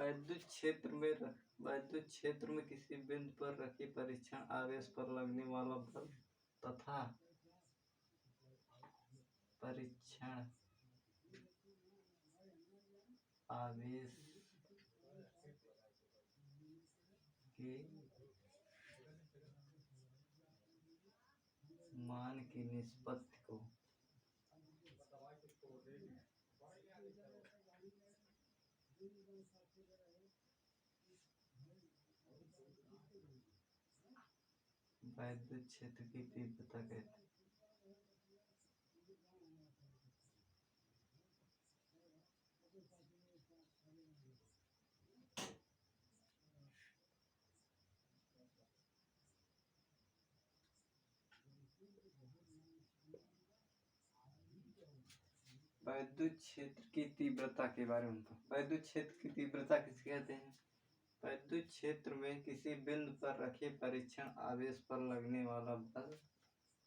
वैद्युत क्षेत्र में किसी बिंदु पर रखी परीक्षण आवेश पर लगने वाला बल तथा परीक्षण आवेश के मान की निष्पत्ति को वैद्युत क्षेत्र की तीव्रता कहते हैं। वैद्युत क्षेत्र की तीव्रता के बारे में वैद्युत क्षेत्र की तीव्रता किसे कहते हैं? वैद्युत क्षेत्र में किसी बिंदु पर रखे परीक्षण आवेश पर लगने वाला बल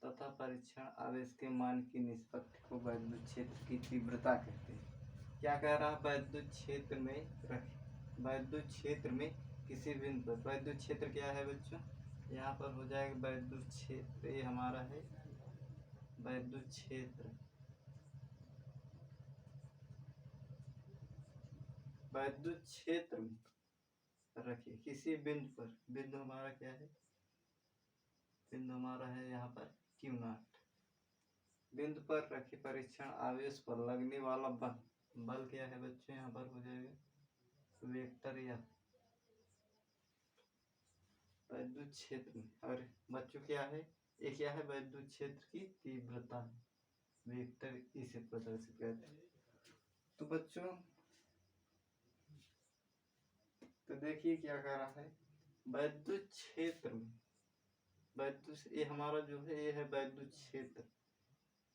तथा परीक्षण आवेश के मान की निष्पत्ति को वैद्युत क्षेत्र की तीव्रता कहते हैं। क्या कह रहा है? वैद्युत क्षेत्र में किसी बिंदु पर वैद्युत क्षेत्र क्या है बच्चों? यहाँ पर हो जाएगा वैद्युत क्षेत्र, ये हमारा है वैद्युत क्षेत्र। वैद्युत क्षेत्र में रखिए किसी बिंदु पर, बिंदु हमारा क्या है? बिंदु हमारा है यहाँ पर Q0। बिंदु पर रखे परीक्षण आवेश पर लगने वाला बल क्या है बच्चों? यहाँ पर हो जाएगा वेक्टर या वैद्युत क्षेत्र में। और बच्चों क्या है? ये क्या है? वैद्युत क्षेत्र की तीव्रता, वेक्टर इसे प्रदर्शित करते हैं। तो बच्चों तो देखिए क्या कह रहा है? वैद्युत क्षेत्र में ये हमारा जो है ये है वैद्युत क्षेत्र।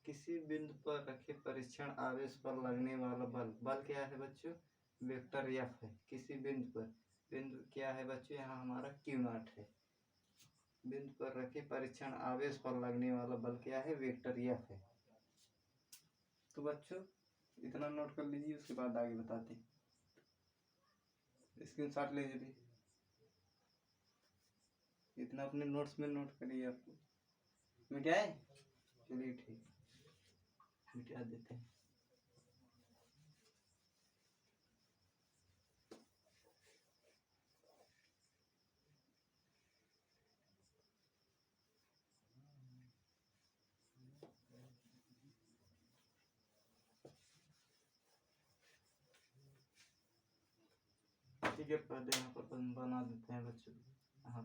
किसी बिंदु पर रखे परीक्षण आवेश पर लगने वाला बल क्या है बच्चों? वेक्टर F है। किसी बिंदु पर, बिंदु क्या है बच्चों? यहाँ हमारा Q0 है। बिंदु पर रखे परीक्षण आवेश पर लगने वाला बल क्या है? वेक्टर F है। तो बच्चों इतना नोट कर लीजिए, उसके बाद आगे बताते हैं। स्क्रीनशॉट ले लीजिए, इतना अपने नोट्स में नोट करिए। आपको मिटाए? चलिए ठीक, मिटा देते हैं। ठीक है, पहले यहाँ पर बना देते हैं बच्चों। हाँ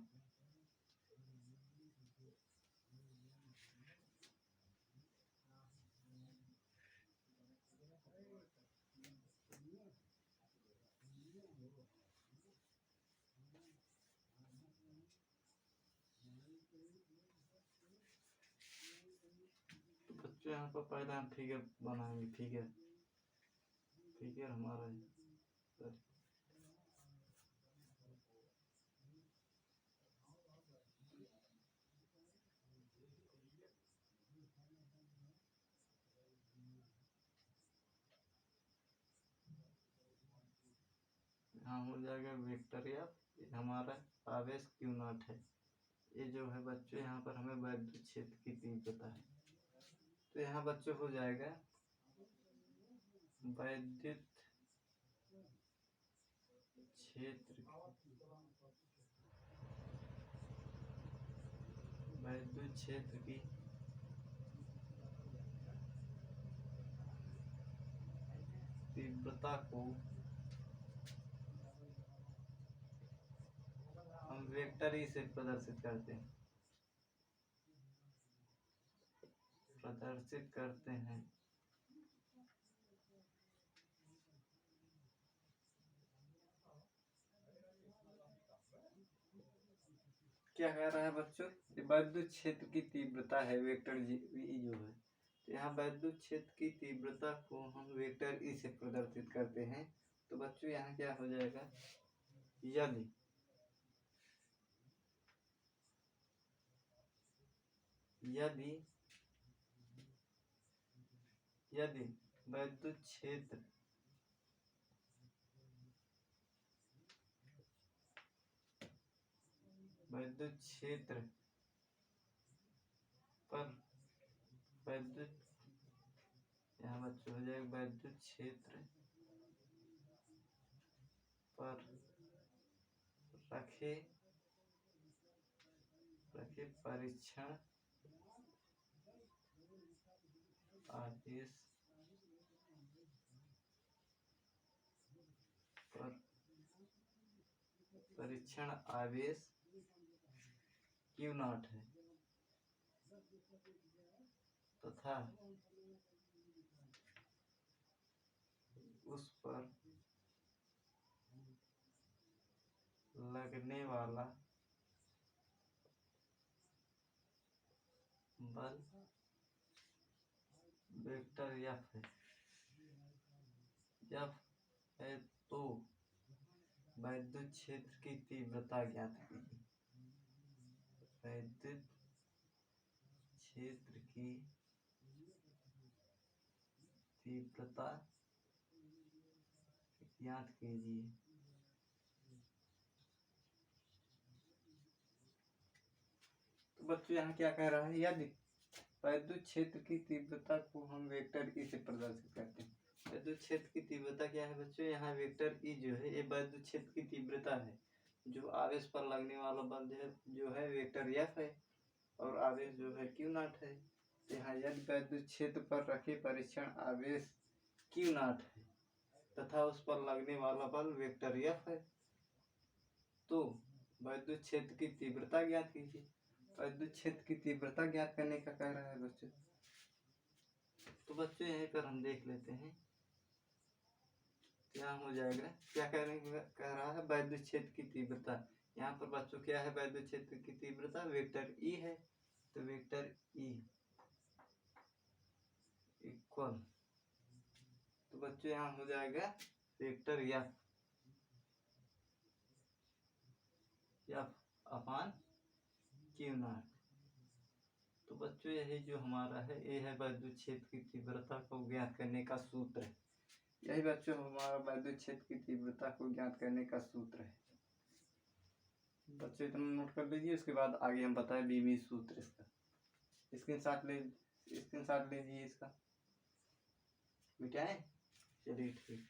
तो बच्चों यहाँ पर पहले हम फिगर बनाएंगे। फिगर हमारा है यहाँ हो जाएगा वेक्टर F। हमारा आवेश Q0 है। ये जो है बच्चों यहाँ पर हमें वैद्युत क्षेत्र की तीव्रता है। तो यहाँ बच्चों हो जाएगा वैद्युत क्षेत्र की तीव्रता को हम वेक्टर ई से प्रदर्शित करते हैं। क्या कह रहा है बच्चों? वैद्युत क्षेत्र की तीव्रता है वेक्टर जी जो है। तो यहाँ वैद्युत क्षेत्र की तीव्रता को हम वेक्टर ई से प्रदर्शित करते हैं। तो बच्चों यहाँ क्या हो जाएगा? यदि वैद्युत क्षेत्र विद्युत क्षेत्र पर विद्युत, यहाँ बच्चों हो जाएगा विद्युत क्षेत्र पर रखे परीक्षण आवेश पर परीक्षण आवेश Q नॉट है तथा उस पर लगने वाला बल वेक्टर F है। F है तो विद्युत क्षेत्र की तीव्रता ज्ञात कीजिए। विद्युत क्षेत्र की तीव्रता ज्ञात कीजिए। तो बच्चों यहाँ क्या कह रहा है, यदि विद्युत क्षेत्र की तीव्रता को हम वेक्टर ई से प्रदर्शित करते हैं। विद्युत क्षेत्र की तीव्रता क्या है बच्चों, यहाँ वेक्टर ई जो है ये विद्युत क्षेत्र की तीव्रता है। जो आवेश पर लगने वाला बल जो है वेक्टर एफ है और आवेश जो है क्यू नॉट है। यहाँ यदि विद्युत क्षेत्र पर रखे परीक्षण आवेश क्यू नॉट है तथा उस पर लगने वाला बल वेक्टर एफ है तो विद्युत क्षेत्र की तीव्रता ज्ञात कीजिए। विद्युत क्षेत्र की तीव्रता ज्ञात करने का कह रहा है बच्चों। तो बच्चों यहीं पर हम देख लेते हैं क्या हो जाएगा। क्या कह रहा है, विद्युत क्षेत्र की तीव्रता। यहाँ पर बच्चों क्या है, विद्युत क्षेत्र की तीव्रता वेक्टर ई है तो वेक्टर ई इक्वल, तो बच्चों यहाँ हो जाएगा vector F upon Q not. तो बच्चों यही जो हमारा है ये है विद्युत क्षेत्र की तीव्रता को ज्ञात करने का सूत्र है। यही बच्चों हमारा विद्युत क्षेत्र की तीव्रता को ज्ञात करने का सूत्र है। बच्चों इतना नोट कर लीजिए, उसके बाद आगे हम बताएं बीमीय सूत्र इसका। स्क्रीनशॉट लीजिए इसका, मिटाएं। चलिए ठीक।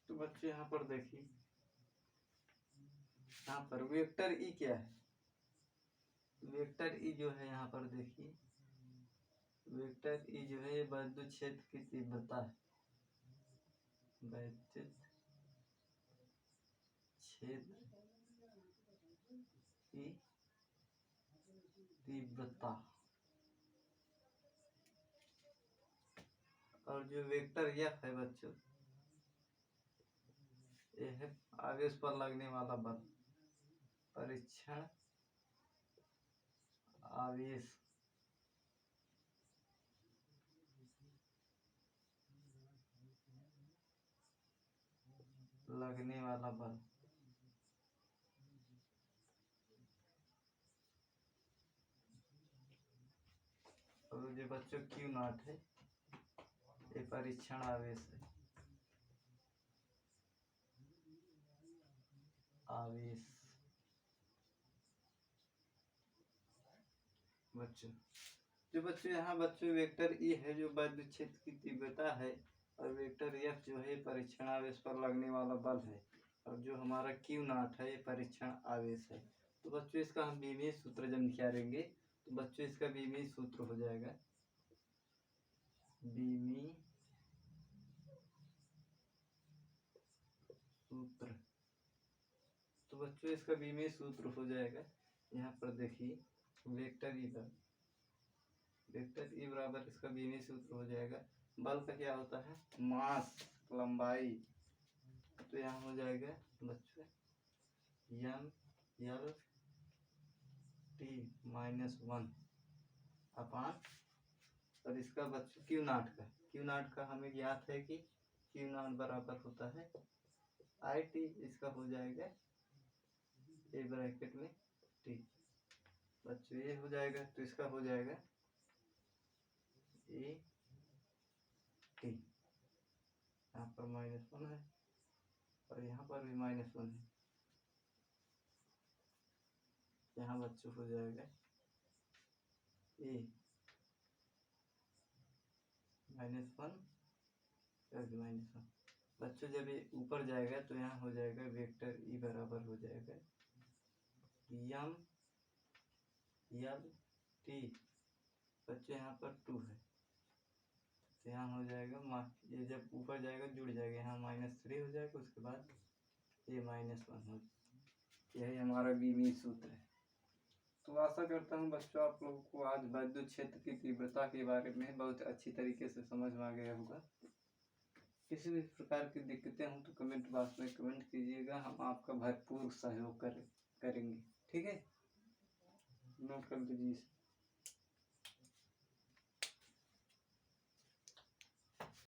तो बच्चों यहाँ पर देखिए, यहाँ पर वेक्टर ई क्या है। वेक्टर ई जो है यहाँ पर देखिए, वेक्टर ई जो है विद्युत क्षेत्र की तीव्रता है। विद्युत क्षेत्र की तीव्रता और जो वेक्टर एफ है बच्चों ये है आवेश पर लगने वाला बल, परीक्षण आवेश लगने वाला बल। और जो बच्चों क्यू नॉट है ये परीक्षण आवेश है। आवेश बच्चों जो बच्चों यहाँ बच्चों वेक्टर ई है जो विद्युत क्षेत्र की तीव्रता है और वेक्टर एफ जो है परीक्षण आवेश पर लगने वाला बल है और जो हमारा क्यू नॉट है ये परीक्षण आवेश है। तो बच्चों इसका हम बीमीय सूत्र जब निकालेंगे तो बच्चों इसका बीमीय सूत्र हो जाएगा, बीमीय सूत्र। तो बच्चों इसका बीमीय सूत्र हो जाएगा, यहाँ पर देखिए वेक्टर ई बराबर इसका बीमीय सूत्र हो जाएगा। बल का क्या होता है, मास लंबाई। तो यहाँ हो जाएगा बच्चों एम एल टी -1 अपान और इसका बच्चों क्यू नॉट का हमें ज्ञात है कि Q नॉट बराबर होता है आई टी, इसका हो जाएगा ए ब्रैकेट में टी। बच्चों ये हो जाएगा तो इसका हो जाएगा ए टी। यहाँ पर -1 है और यहाँ पर भी -1 है। यहाँ बच्चों हो जाएगा ए -1 प्लस -1। बच्चों जब ये ऊपर जाएगा तो यहाँ हो जाएगा वेक्टर ई बराबर हो जाएगा यम यल टी। बच्चों यहाँ पर 2 है तो यहाँ हो जाएगा, ये जब ऊपर जाएगा जुड़ जाएगा, यहाँ -3 हो जाएगा, उसके बाद ये -1 हो जाएगा। यही हमारा बीमी सूत्र है। तो आशा करता हूँ बच्चों आप लोगों को आज विद्युत क्षेत्र की तीव्रता के बारे में बहुत अच्छी तरीके से समझ में आ गया होगा। किसी भी प्रकार की दिक्कतें हों तो कमेंट बॉक्स में कमेंट कीजिएगा, हम आपका भरपूर सहयोग करेंगे। ठीक है, नोट कर लीजिए।